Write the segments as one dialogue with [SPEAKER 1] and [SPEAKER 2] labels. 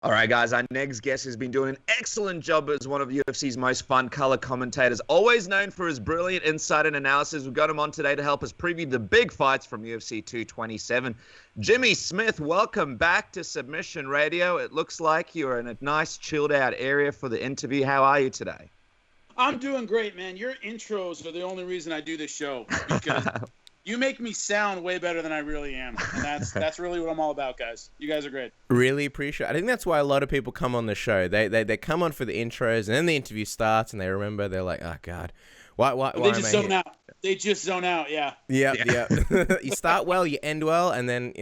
[SPEAKER 1] All right, guys, our next guest has been doing an excellent job as one of UFC's most fun color commentators, always known for his brilliant insight and analysis. We've got him on today to help us preview the big fights from UFC 227. Jimmy Smith, welcome back to Submission Radio. It looks like you're in a nice chilled out area for the interview. How are you today?
[SPEAKER 2] I'm doing great, man. Your intros are the only reason I do this show, because you make me sound way better than I really am. And that's really what I'm all about, guys. You guys are great.
[SPEAKER 3] Really appreciate it. I think that's why a lot of people come on the show. They come on for the intros, and then the interview starts, and they remember, they're like, oh, God. Why
[SPEAKER 2] they just zone out. They just zone out, yeah.
[SPEAKER 3] Yeah. You start well, you end well, and then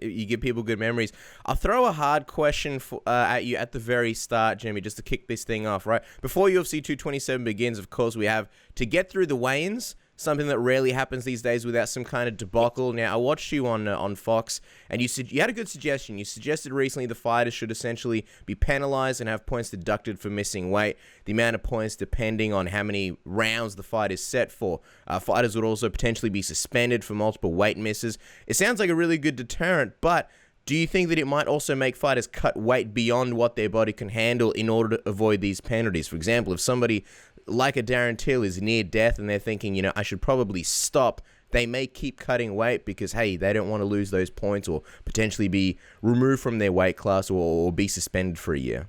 [SPEAKER 3] you give people good memories. I'll throw a hard question at you at the very start, Jimmy, just to kick this thing off, right? Before UFC 227 begins, of course, we have to get through the weigh-ins, something that rarely happens these days without some kind of debacle. Now, I watched you on Fox, and you had a good suggestion. You suggested recently the fighters should essentially be penalized and have points deducted for missing weight. The amount of points depending on how many rounds the fight is set for. Fighters would also potentially be suspended for multiple weight misses. It sounds like a really good deterrent, but do you think that it might also make fighters cut weight beyond what their body can handle in order to avoid these penalties? For example, if somebody like a Darren Till is near death and they're thinking, I should probably stop, they may keep cutting weight because, hey, they don't want to lose those points or potentially be removed from their weight class or be suspended for a year.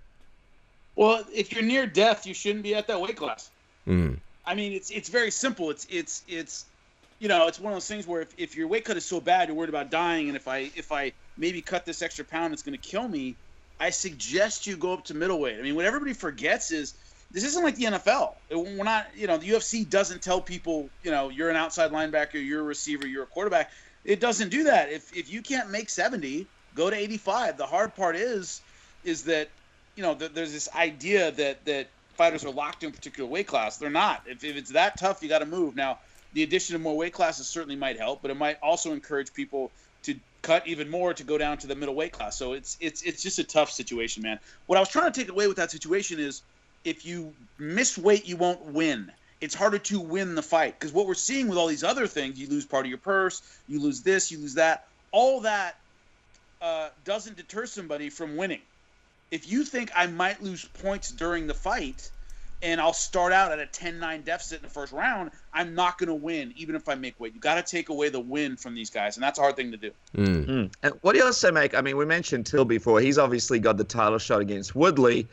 [SPEAKER 2] Well, if you're near death, you shouldn't be at that weight class.
[SPEAKER 3] Mm.
[SPEAKER 2] I mean, it's very simple. It's one of those things where if your weight cut is so bad, you're worried about dying, and if I maybe cut this extra pound, it's going to kill me, I suggest you go up to middleweight. I mean, what everybody forgets is this isn't like the NFL. We're not, the UFC doesn't tell people, you're an outside linebacker, you're a receiver, you're a quarterback. It doesn't do that. If you can't make 70, go to 85. The hard part is that, there's this idea that fighters are locked in a particular weight class. They're not. If it's that tough, you got to move. Now, the addition of more weight classes certainly might help, but it might also encourage people to cut even more to go down to the middle weight class. So it's just a tough situation, man. What I was trying to take away with that situation is, if you miss weight, you won't win. It's harder to win the fight, because what we're seeing with all these other things, you lose part of your purse, you lose this, you lose that, all that doesn't deter somebody from winning. If you think I might lose points during the fight and I'll start out at a 10-9 deficit in the first round, I'm not going to win, even if I make weight. You got to take away the win from these guys, and that's a hard thing to do.
[SPEAKER 1] And what do you also make? I mean, we mentioned Till before. He's obviously got the title shot against Woodley.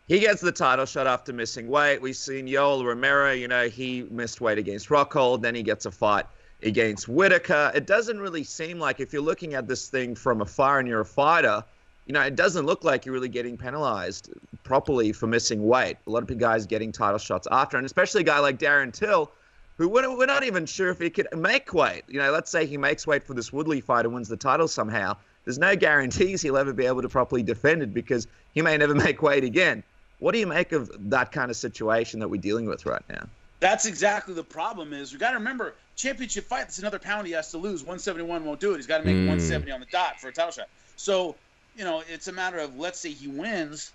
[SPEAKER 1] He gets the title shot after missing weight. We've seen Yoel Romero, he missed weight against Rockhold. Then he gets a fight against Whitaker. It doesn't really seem like, if you're looking at this thing from afar and you're a fighter, it doesn't look like you're really getting penalized properly for missing weight. A lot of guys getting title shots after, and especially a guy like Darren Till, who we're not even sure if he could make weight. Let's say he makes weight for this Woodley fight and wins the title somehow. There's no guarantees he'll ever be able to properly defend it, because he may never make weight again. What do you make of that kind of situation that we're dealing with right now?
[SPEAKER 2] That's exactly the problem. Is you got to remember, championship fight, that's another pound he has to lose. 171 won't do it. He's got to make 170 on the dot for a title shot. So, it's a matter of, let's say he wins.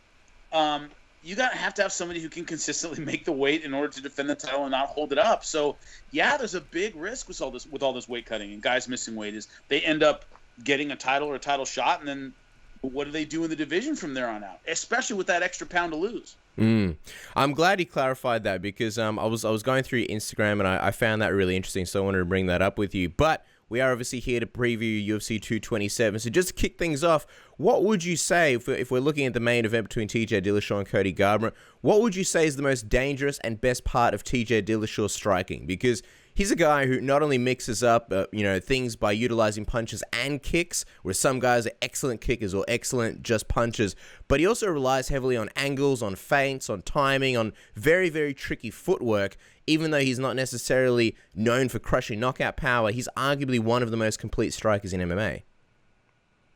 [SPEAKER 2] You have to have somebody who can consistently make the weight in order to defend the title and not hold it up. So, yeah, there's a big risk with all this weight cutting and guys missing weight. Is they end up getting a title or a title shot, and then what do they do in the division from there on out, especially with that extra pound to lose?
[SPEAKER 3] I'm glad he clarified that, because I was going through your Instagram and I found that really interesting, so I wanted to bring that up with you. But we are obviously here to preview UFC 227. So just to kick things off, what would you say, if we're looking at the main event between TJ Dillashaw and Cody Garbrandt, what would you say is the most dangerous and best part of TJ Dillashaw's striking? Because he's a guy who not only mixes up, things by utilizing punches and kicks, where some guys are excellent kickers or excellent just punchers, but he also relies heavily on angles, on feints, on timing, on very, very tricky footwork. Even though he's not necessarily known for crushing knockout power, he's arguably one of the most complete strikers in MMA.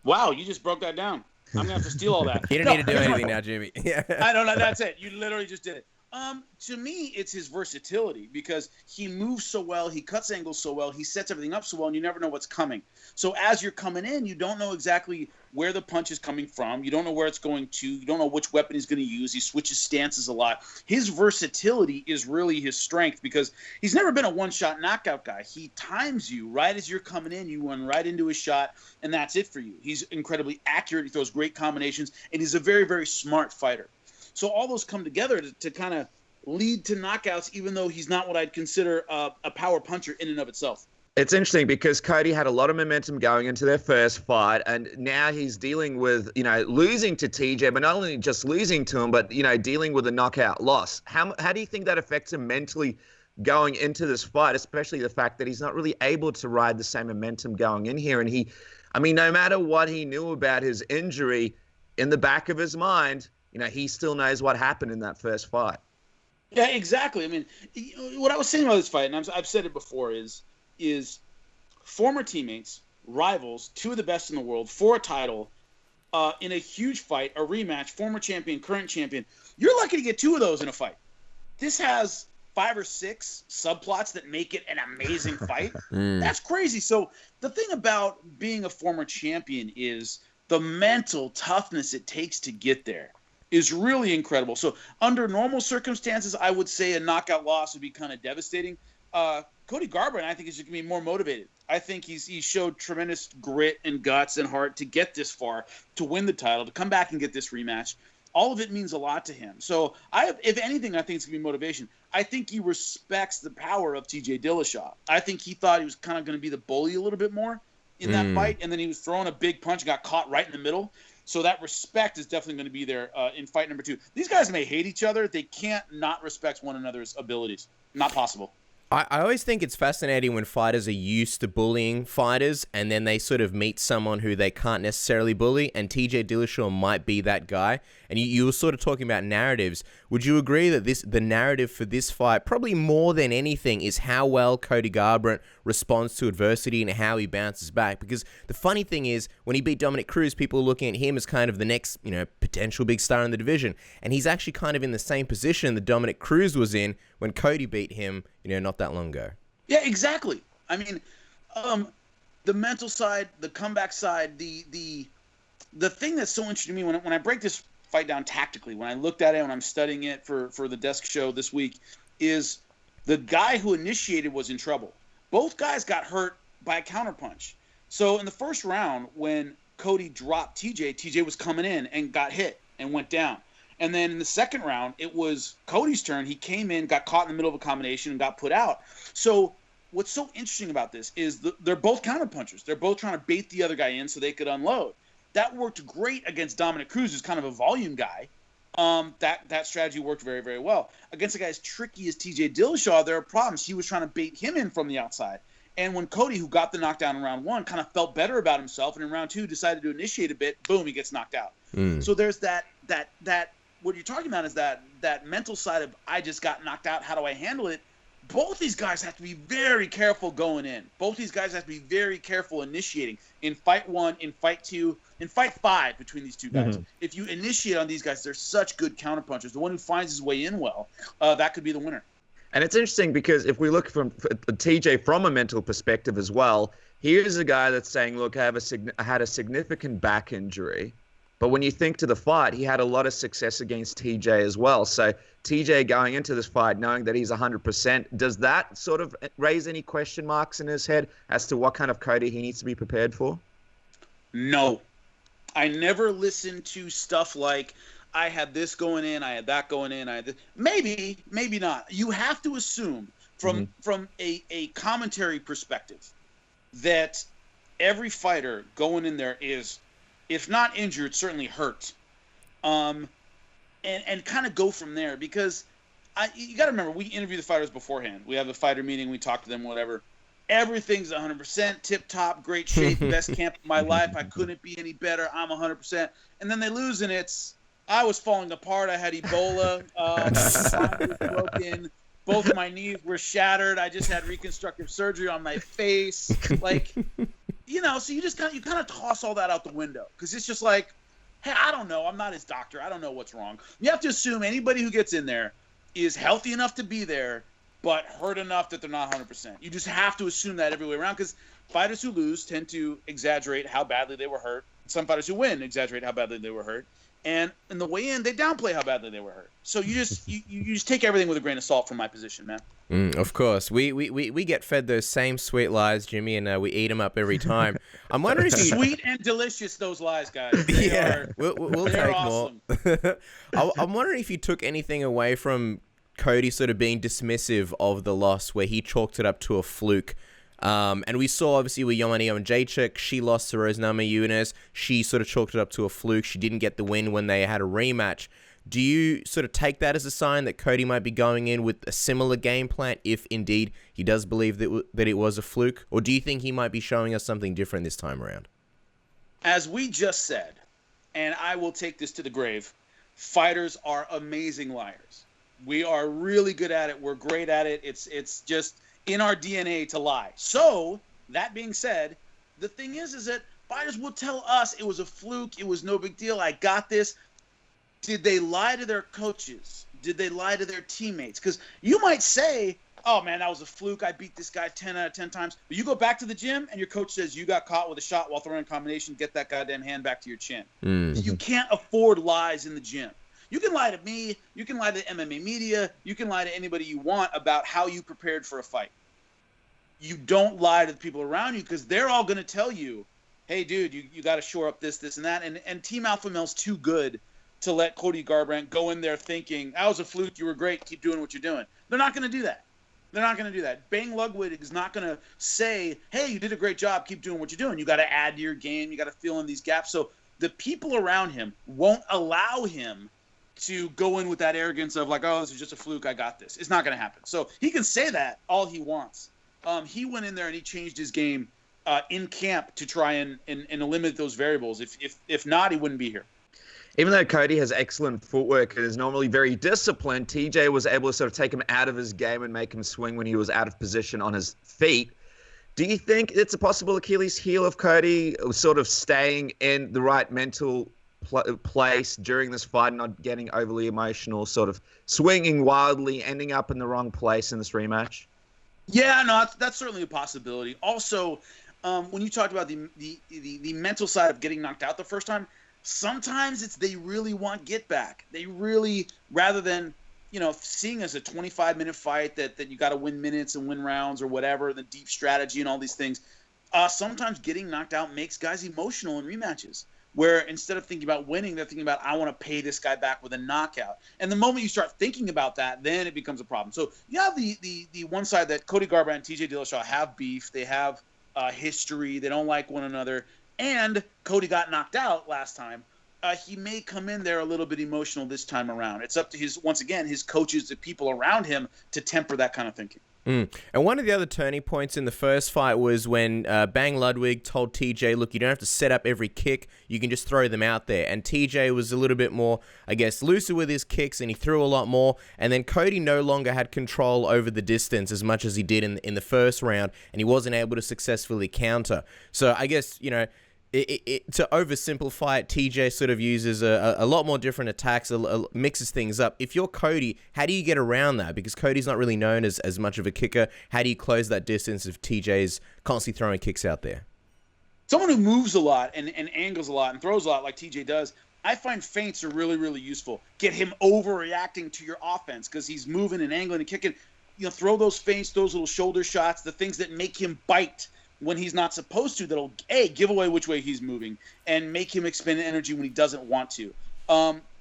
[SPEAKER 2] Wow, you just broke that down. I'm going to have to steal all that.
[SPEAKER 3] You don't need to do anything now, Jimmy.
[SPEAKER 2] I don't know. That's it. You literally just did it. To me, it's his versatility, because he moves so well, he cuts angles so well, he sets everything up so well, and you never know what's coming. So as you're coming in, you don't know exactly where the punch is coming from. You don't know where it's going to. You don't know which weapon he's going to use. He switches stances a lot. His versatility is really his strength because he's never been a one-shot knockout guy. He times you right as you're coming in. You run right into his shot, and that's it for you. He's incredibly accurate. He throws great combinations, and he's a very, very smart fighter. So all those come together to kind of lead to knockouts, even though he's not what I'd consider a power puncher in and of itself.
[SPEAKER 1] It's interesting because Cody had a lot of momentum going into their first fight, and now he's dealing with, losing to TJ, but not only just losing to him, but, dealing with a knockout loss. How do you think that affects him mentally going into this fight, especially the fact that he's not really able to ride the same momentum going in here? And no matter what he knew about his injury, in the back of his mind, he still knows what happened in that first fight.
[SPEAKER 2] Yeah, exactly. I mean, what I was saying about this fight, and I've said it before, is former teammates, rivals, two of the best in the world, for a title, in a huge fight, a rematch, former champion, current champion. You're lucky to get two of those in a fight. This has 5 or 6 subplots that make it an amazing fight. That's crazy. So the thing about being a former champion is the mental toughness it takes to get there is really incredible. So under normal circumstances, I would say a knockout loss would be kind of devastating. Cody Garbrandt, I think, is going to be more motivated. I think he showed tremendous grit and guts and heart to get this far, to win the title, to come back and get this rematch. All of it means a lot to him. So, if anything, I think it's going to be motivation. I think he respects the power of TJ Dillashaw. I think he thought he was kind of going to be the bully a little bit more in that fight, and then he was throwing a big punch and got caught right in the middle. So that respect is definitely going to be there in fight number 2. These guys may hate each other. They can't not respect one another's abilities. Not possible.
[SPEAKER 3] I always think it's fascinating when fighters are used to bullying fighters and then they sort of meet someone who they can't necessarily bully, and TJ Dillashaw might be that guy. And you were sort of talking about narratives. Would you agree that the narrative for this fight, probably more than anything, is how well Cody Garbrandt responds to adversity and how he bounces back? Because the funny thing is, when he beat Dominic Cruz, people are looking at him as kind of the next, potential big star in the division. And he's actually kind of in the same position that Dominic Cruz was in when Cody beat him, not that long ago.
[SPEAKER 2] Yeah, exactly. I mean, the mental side, the comeback side, the thing that's so interesting to me when I break this fight down tactically, when I looked at it, when I'm studying it for the desk show this week, is the guy who initiated was in trouble. Both guys got hurt by a counterpunch. So in the first round, when Cody dropped TJ was coming in and got hit and went down. And then in the second round, it was Cody's turn. He came in, got caught in the middle of a combination, and got put out. So what's so interesting about this is they're both counterpunchers. They're both trying to bait the other guy in so they could unload. That worked great against Dominic Cruz, who's kind of a volume guy. That strategy worked very, very well. Against a guy as tricky as TJ Dillashaw, there are problems. He was trying to bait him in from the outside. And when Cody, who got the knockdown in round 1, kind of felt better about himself, and in round 2 decided to initiate a bit, boom, he gets knocked out. So there's that what you're talking about is that mental side of, I just got knocked out, how do I handle it? Both these guys have to be very careful going in. Both these guys have to be very careful initiating. In fight 1, in fight 2, in fight 5 between these two guys. If you initiate on these guys, they're such good counterpunchers. The one who finds his way in well, that could be the winner.
[SPEAKER 1] And it's interesting because if we look from TJ from a mental perspective as well, here's a guy that's saying, look, I had a significant back injury. But when you think to the fight, he had a lot of success against TJ as well. So TJ going into this fight, knowing that he's 100%, does that sort of raise any question marks in his head as to what kind of Cody he needs to be prepared for?
[SPEAKER 2] No. I never listen to stuff like, I had this going in, I had that going in, I had this. Maybe not. You have to assume from a commentary perspective that every fighter going in there is, if not injured, certainly hurt. And kind of go from there, because you got to remember, we interview the fighters beforehand. We have a fighter meeting, we talk to them, whatever. Everything's 100%, tip-top, great shape, best camp of my life. I couldn't be any better. I'm 100%. And then they lose, and I was falling apart. I had Ebola. My spine was broken. Both of my knees were shattered. I just had reconstructive surgery on my face. So you kind of toss all that out the window, because it's just like, hey, I don't know. I'm not his doctor. I don't know what's wrong. You have to assume anybody who gets in there is healthy enough to be there, but hurt enough that they're not 100%. You just have to assume that every way around, because fighters who lose tend to exaggerate how badly they were hurt. Some fighters who win exaggerate how badly they were hurt. And in the weigh-in, they downplay how badly they were hurt. So you just take everything with a grain of salt from my position, man.
[SPEAKER 3] Of course. We get fed those same sweet lies, Jimmy, and we eat them up every time. I'm wondering if you...
[SPEAKER 2] Sweet and delicious, those lies, guys.
[SPEAKER 3] We'll take awesome. More. I'm wondering if you took anything away from Cody sort of being dismissive of the loss, where he chalked it up to a fluke. And we saw, obviously, with Yomani and Jacek, she lost to Rose Namajunas. She sort of chalked it up to a fluke. She didn't get the win when they had a rematch. Do you sort of take that as a sign that Cody might be going in with a similar game plan if, indeed, he does believe that it was a fluke? Or do you think he might be showing us something different this time around?
[SPEAKER 2] As we just said, and I will take this to the grave, fighters are amazing liars. We are really good at it. We're great at it. It's just in our DNA to lie. So, that being said, the thing is that fighters will tell us it was a fluke, it was no big deal, I got this. Did they lie to their coaches? Did they lie to their teammates? Because you might say, oh, man, that was a fluke. I beat this guy 10 out of 10 times. But you go back to the gym, and your coach says you got caught with a shot while throwing a combination. Get that goddamn hand back to your chin. You can't afford lies in the gym. You can lie to me. You can lie to the MMA media. You can lie to anybody you want about how you prepared for a fight. You don't lie to the people around you because they're all going to tell you, hey, dude, you got to shore up this, and that. And Team Alpha Male's too good to let Cody Garbrandt go in there thinking, that was a fluke, you were great, keep doing what you're doing. They're not going to do that. They're not going to do that. Bang Ludwig is not going to say, hey, you did a great job, keep doing what you're doing. You got to add to your game. You got to fill in these gaps. So the people around him won't allow him to go in with that arrogance of like, oh, this is just a fluke, I got this. It's not going to happen. So he can say that all he wants. He went in there and he changed his game in camp to try and eliminate those variables. If not, he wouldn't be here.
[SPEAKER 1] Even though Cody has excellent footwork and is normally very disciplined, TJ was able to sort of take him out of his game and make him swing when he was out of position on his feet. Do you think it's a possible Achilles heel of Cody sort of staying in the right mental place during this fight, not getting overly emotional, sort of swinging wildly, ending up in the wrong place in this rematch?
[SPEAKER 2] Yeah, no, that's certainly a possibility. Also, when you talked about the mental side of getting knocked out the first time, sometimes it's they really want get back. They really, rather than, seeing as a 25-minute fight that you got to win minutes and win rounds or whatever, the deep strategy and all these things, sometimes getting knocked out makes guys emotional in rematches, where instead of thinking about winning, they're thinking about, I want to pay this guy back with a knockout. And the moment you start thinking about that, then it becomes a problem. So you have the one side that Cody Garbrandt and TJ Dillashaw have beef. They have history. They don't like one another. And Cody got knocked out last time. He may come in there a little bit emotional this time around. It's up to his coaches, the people around him, to temper that kind of thinking.
[SPEAKER 3] And one of the other turning points in the first fight was when Bang Ludwig told TJ, look, you don't have to set up every kick. You can just throw them out there. And TJ was a little bit more, I guess, looser with his kicks, and he threw a lot more. And then Cody no longer had control over the distance as much as he did in the first round, and he wasn't able to successfully counter. So I guess, to oversimplify it, TJ sort of uses a lot more different attacks, mixes things up. If you're Cody, how do you get around that? Because Cody's not really known as much of a kicker. How do you close that distance if TJ's constantly throwing kicks out there?
[SPEAKER 2] Someone who moves a lot and angles a lot and throws a lot like TJ does, I find feints are really, really useful. Get him overreacting to your offense because he's moving and angling and kicking. Throw those feints, those little shoulder shots, the things that make him bite when he's not supposed to, that'll, give away which way he's moving and make him expend energy when he doesn't want to.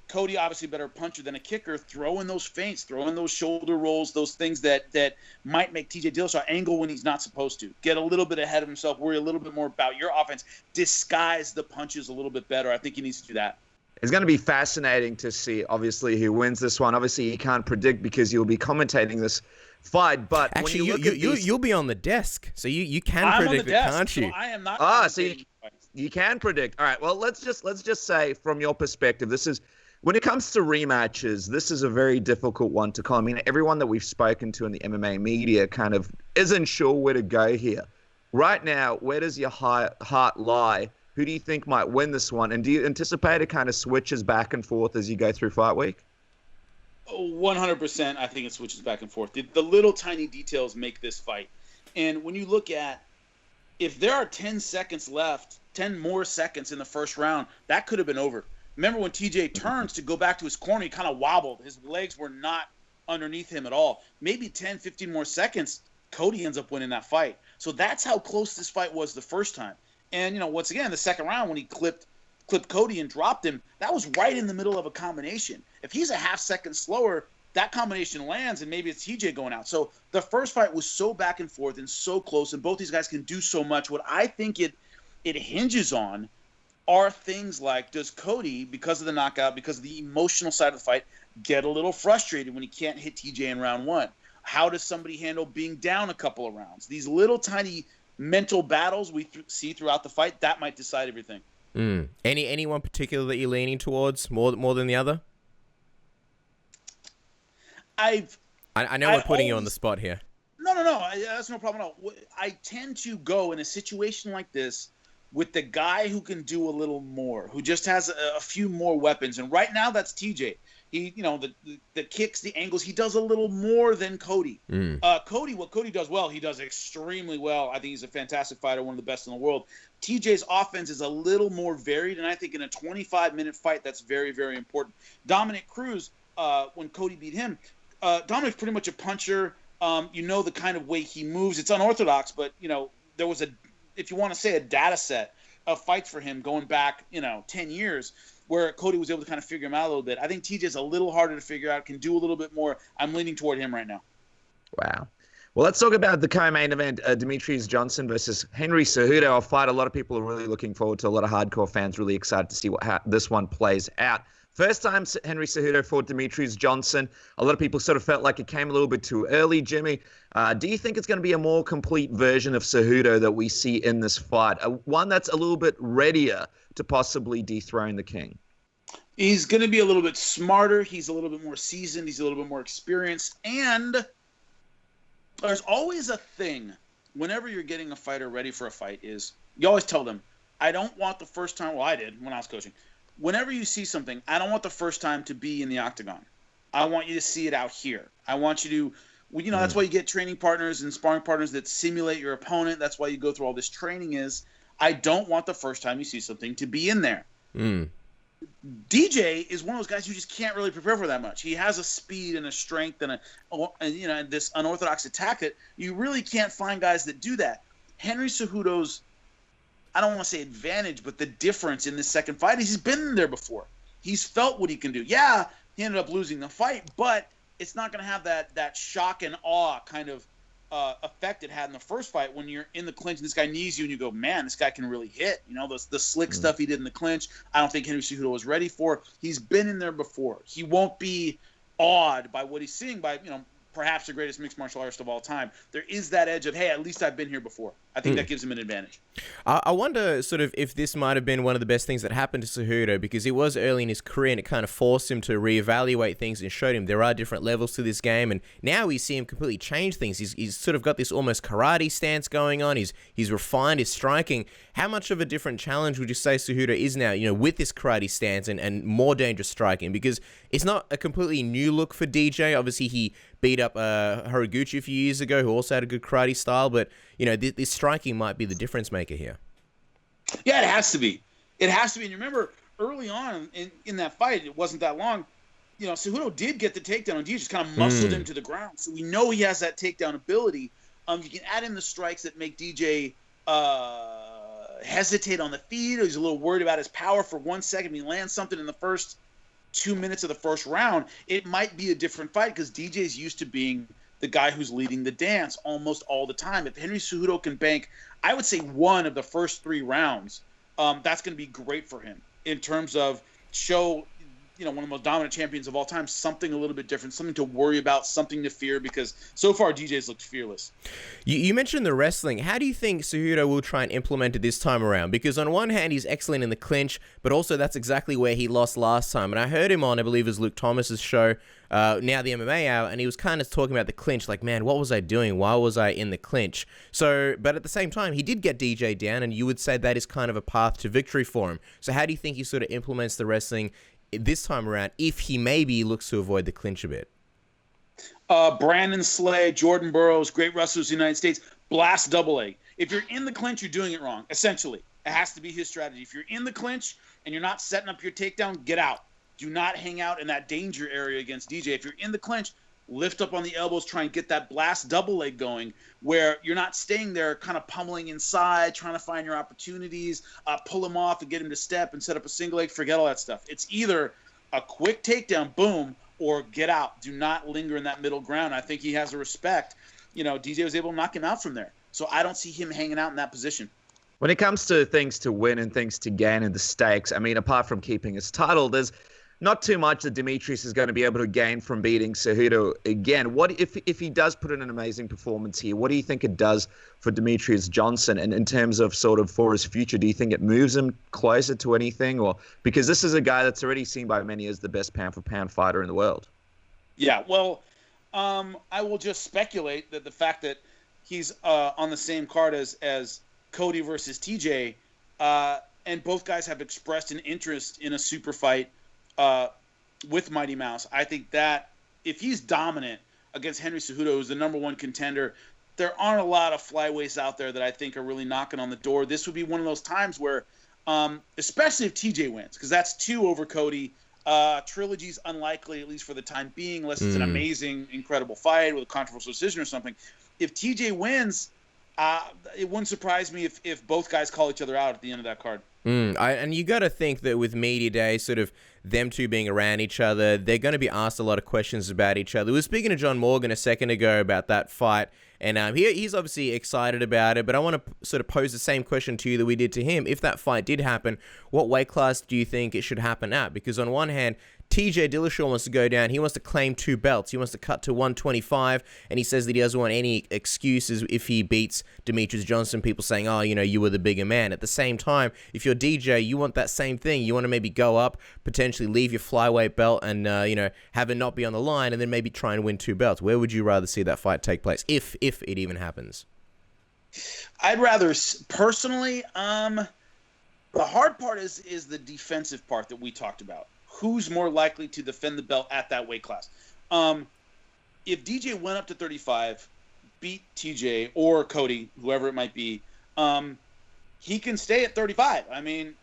[SPEAKER 2] Cody, obviously a better puncher than a kicker. Throw in those feints, throw in those shoulder rolls, those things that might make TJ Dillashaw angle when he's not supposed to. Get a little bit ahead of himself, worry a little bit more about your offense, disguise the punches a little bit better. I think he needs to do that.
[SPEAKER 1] It's going to be fascinating to see, obviously, who wins this one. Obviously, you can't predict because you'll be commentating this fight, but
[SPEAKER 3] actually, you'll be on the desk, so you can predict it, can't you?
[SPEAKER 2] So I am not.
[SPEAKER 1] So you can predict. All right. Well, let's just say, from your perspective, this is when it comes to rematches, this is a very difficult one to call. I mean, everyone that we've spoken to in the MMA media kind of isn't sure where to go here. Right now, where does your heart lie? Who do you think might win this one? And do you anticipate it kind of switches back and forth as you go through fight week?
[SPEAKER 2] 100%, I think it switches back and forth. The little tiny details make this fight. And when you look at if there are 10 seconds left, 10 more seconds in the first round, that could have been over. Remember when TJ turns to go back to his corner, he kind of wobbled. His legs were not underneath him at all. Maybe 10, 15 more seconds, Cody ends up winning that fight. So that's how close this fight was the first time. And, once again, the second round when he clipped Cody and dropped him, that was right in the middle of a combination. If he's a half second slower, that combination lands and maybe it's TJ going out. So the first fight was so back and forth and so close, and both these guys can do so much. What I think it hinges on are things like, does Cody, because of the knockout, because of the emotional side of the fight, get a little frustrated when he can't hit TJ in round one? How does somebody handle being down a couple of rounds? These little tiny mental battles we see throughout the fight, that might decide everything.
[SPEAKER 3] Anyone particular that you're leaning towards more than the other? I know we're putting you on the spot here.
[SPEAKER 2] No. That's no problem at all. I tend to go in a situation like this with the guy who can do a little more, who just has a few more weapons. And right now, that's TJ. He, the kicks, the angles, he does a little more than Cody. What Cody does well, he does extremely well. I think he's a fantastic fighter, one of the best in the world. TJ's offense is a little more varied, and I think in a 25-minute fight, that's very, very important. Dominic Cruz, when Cody beat him, Dominic's pretty much a puncher. The kind of way he moves. It's unorthodox, but, there was if you want to say a data set of fights for him going back, 10 years, where Cody was able to kind of figure him out a little bit. I think TJ's a little harder to figure out, can do a little bit more. I'm leaning toward him right now.
[SPEAKER 1] Wow. Well, let's talk about the co-main event, Demetrious Johnson versus Henry Cejudo, a fight a lot of people are really looking forward to. A lot of hardcore fans really excited to see how this one plays out. First time Henry Cejudo fought Demetrious Johnson. A lot of people sort of felt like it came a little bit too early. Jimmy, do you think it's going to be a more complete version of Cejudo that we see in this fight? One that's a little bit readier to possibly dethrone the king?
[SPEAKER 2] He's going to be a little bit smarter. He's a little bit more seasoned. He's a little bit more experienced. And there's always a thing whenever you're getting a fighter ready for a fight is you always tell them, I don't want the first time, well, I did when I was coaching. Whenever you see something, I don't want the first time to be in the octagon. I want you to see it out here. I want you to, that's why you get training partners and sparring partners that simulate your opponent. That's why you go through all this training is, I don't want the first time you see something to be in there. DJ is one of those guys who just can't really prepare for that much. He has a speed and a strength and this unorthodox attack that you really can't find guys that do that. Henry Cejudo's, I don't want to say advantage, but the difference in this second fight is he's been there before. He's felt what he can do. Yeah, he ended up losing the fight, but it's not going to have that shock and awe kind of effect it had in the first fight when you're in the clinch and this guy knees you and you go, man, this guy can really hit. The slick stuff he did in the clinch, I don't think Henry Cejudo was ready for. He's been in there before. He won't be awed by what he's seeing by, perhaps the greatest mixed martial artist of all time. There is that edge of, hey, at least I've been here before. I think that gives him an advantage.
[SPEAKER 3] I wonder sort of if this might have been one of the best things that happened to Cejudo, because it was early in his career and it kind of forced him to reevaluate things and showed him there are different levels to this game. And now we see him completely change things. He's sort of got this almost karate stance going on. He's refined his striking. How much of a different challenge would you say Cejudo is now, with this karate stance and more dangerous striking? Because it's not a completely new look for DJ. Obviously, he beat up Horiguchi a few years ago, who also had a good karate style, but this striking might be the difference maker here.
[SPEAKER 2] Yeah, it has to be. It has to be. And you remember early on in that fight, it wasn't that long, Cejudo did get the takedown, and DJ just kind of muscled him to the ground. So we know he has that takedown ability. You can add in the strikes that make DJ hesitate on the feet, or he's a little worried about his power for 1 second. He lands something in the first 2 minutes of the first round, it might be a different fight because DJ's used to being the guy who's leading the dance almost all the time. If Henry Cejudo can bank, I would say one of the first 3 rounds, that's going to be great for him in terms of show, one of the most dominant champions of all time, something a little bit different, something to worry about, something to fear, because so far DJ's looked fearless.
[SPEAKER 3] You mentioned the wrestling. How do you think Cejudo will try and implement it this time around? Because on one hand, he's excellent in the clinch, but also that's exactly where he lost last time. And I heard him on, I believe it was Luke Thomas's show, Now the MMA Hour, and he was kind of talking about the clinch, like, man, what was I doing? Why was I in the clinch? So, but at the same time, he did get DJ down, and you would say that is kind of a path to victory for him. So how do you think he sort of implements the wrestling this time around, if he maybe looks to avoid the clinch a bit?
[SPEAKER 2] Brandon Slay, Jordan Burroughs, great wrestlers in the United States, blast double A. If you're in the clinch, you're doing it wrong. Essentially, it has to be his strategy. If you're in the clinch and you're not setting up your takedown, get out. Do not hang out in that danger area against DJ. If you're in the clinch, lift up on the elbows, try and get that blast double leg going where you're not staying there kind of pummeling inside, trying to find your opportunities, pull him off and get him to step and set up a single leg. Forget all that stuff. It's either a quick takedown, boom, or get out. Do not linger in that middle ground. I think he has a respect. DJ was able to knock him out from there. So I don't see him hanging out in that position.
[SPEAKER 1] When it comes to things to win and things to gain and the stakes, I mean, apart from keeping his title, there's not too much that Demetrious is going to be able to gain from beating Cejudo again. What if he does put in an amazing performance here? What do you think it does for Demetrious Johnson? And in terms of sort of for his future, do you think it moves him closer to anything? Or because this is a guy that's already seen by many as the best pound-for-pound fighter in the world.
[SPEAKER 2] Yeah, well, I will just speculate that the fact that he's on the same card as Cody versus TJ, and both guys have expressed an interest in a super fight with Mighty Mouse. I think that if he's dominant against Henry Cejudo, who's the #1 contender, there aren't a lot of flyweights out there that I think are really knocking on the door. This would be one of those times where, especially if TJ wins, because that's 2 over Cody. Trilogy's unlikely, at least for the time being, unless it's an amazing, incredible fight with a controversial decision or something. If TJ wins, it wouldn't surprise me if both guys call each other out at the end of that card.
[SPEAKER 3] And you got to think that with Media Day, sort of them two being around each other, they're going to be asked a lot of questions about each other. We were speaking to John Morgan a second ago about that fight, and he's obviously excited about it, but I want to sort of pose the same question to you that we did to him. If that fight did happen, what weight class do you think it should happen at? Because on one hand, TJ Dillashaw wants to go down. He wants to claim 2 belts. He wants to cut to 125, and he says that he doesn't want any excuses if he beats Demetrious Johnson, people saying, oh, you were the bigger man. At the same time, if you're DJ, you want that same thing. You want to maybe go up, potentially leave your flyweight belt and, have it not be on the line, and then maybe try and win 2 belts. Where would you rather see that fight take place, if it even happens?
[SPEAKER 2] I'd rather, personally, the hard part is the defensive part that we talked about. Who's more likely to defend the belt at that weight class? If DJ went up to 35, beat TJ or Cody, whoever it might be, he can stay at 35. I mean,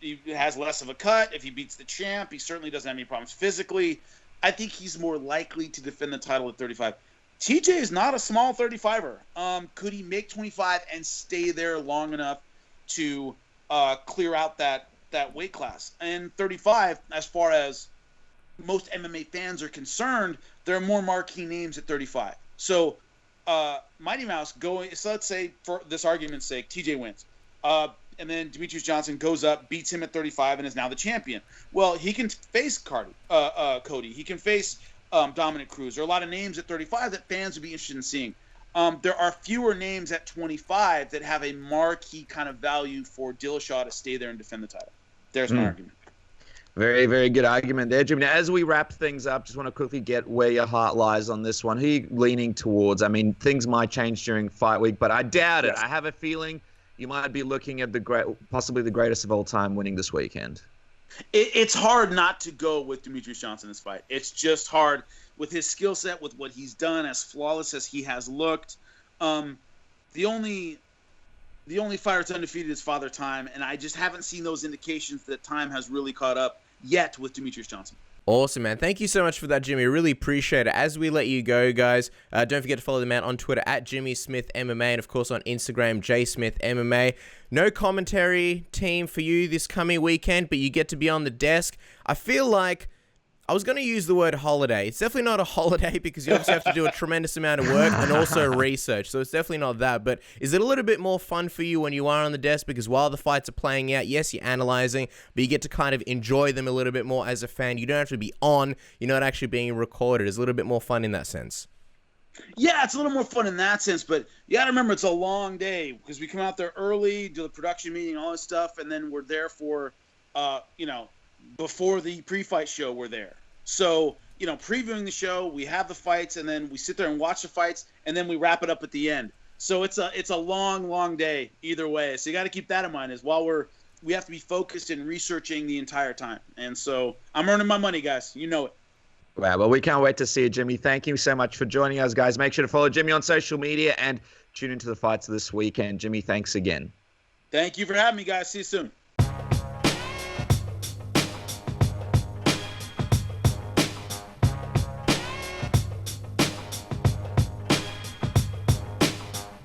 [SPEAKER 2] he has less of a cut. If he beats the champ, he certainly doesn't have any problems physically. I think he's more likely to defend the title at 35. TJ is not a small 35er. Could he make 25 and stay there long enough to clear out that weight class? And 35, as far as most MMA fans are concerned, there are more marquee names at 35. So Mighty Mouse so let's say for this argument's sake, TJ wins. And then Demetrious Johnson goes up, beats him at 35, and is now the champion. Well, he can face Cody. He can face Dominic Cruz. There are a lot of names at 35 that fans would be interested in seeing. There are fewer names at 25 that have a marquee kind of value for Dillashaw to stay there and defend the title. There's my argument.
[SPEAKER 1] Very, very good argument there, Jimmy. Now, as we wrap things up, just want to quickly get where your heart lies on this one. Who are you leaning towards? I mean, things might change during fight week, but I doubt it. I have a feeling you might be looking at possibly the greatest of all time winning this weekend.
[SPEAKER 2] It's hard not to go with Demetrious Johnson in this fight. It's just hard with his skill set, with what he's done, as flawless as he has looked. The only fighter that's undefeated is Father Time, and I just haven't seen those indications that Time has really caught up yet with Demetrious Johnson.
[SPEAKER 3] Awesome, man. Thank you so much for that, Jimmy. Really appreciate it. As we let you go, guys, don't forget to follow the man on Twitter at Jimmy Smith MMA, and of course on Instagram, JSmithMMA. No commentary team for you this coming weekend, but you get to be on the desk. I feel like I was going to use the word holiday. It's definitely not a holiday because you obviously have to do a tremendous amount of work and also research. So it's definitely not that. But is it a little bit more fun for you when you are on the desk? Because while the fights are playing out, yes, you're analyzing, but you get to kind of enjoy them a little bit more as a fan. You don't have to be on. You're not actually being recorded. It's a little bit more fun in that sense.
[SPEAKER 2] Yeah, it's a little more fun in that sense. But you got to remember, it's a long day because we come out there early, do the production meeting, all this stuff, and then we're there for, before the pre-fight show, we're there. So, previewing the show, we have the fights, and then we sit there and watch the fights, and then we wrap it up at the end. So it's a long, long day either way. So you got to keep that in mind as while we have to be focused and researching the entire time. And so I'm earning my money, guys. You know it.
[SPEAKER 1] Wow, well, we can't wait to see you, Jimmy. Thank you so much for joining us, guys. Make sure to follow Jimmy on social media and tune into the fights this weekend. Jimmy, thanks again.
[SPEAKER 2] Thank you for having me, guys. See you soon.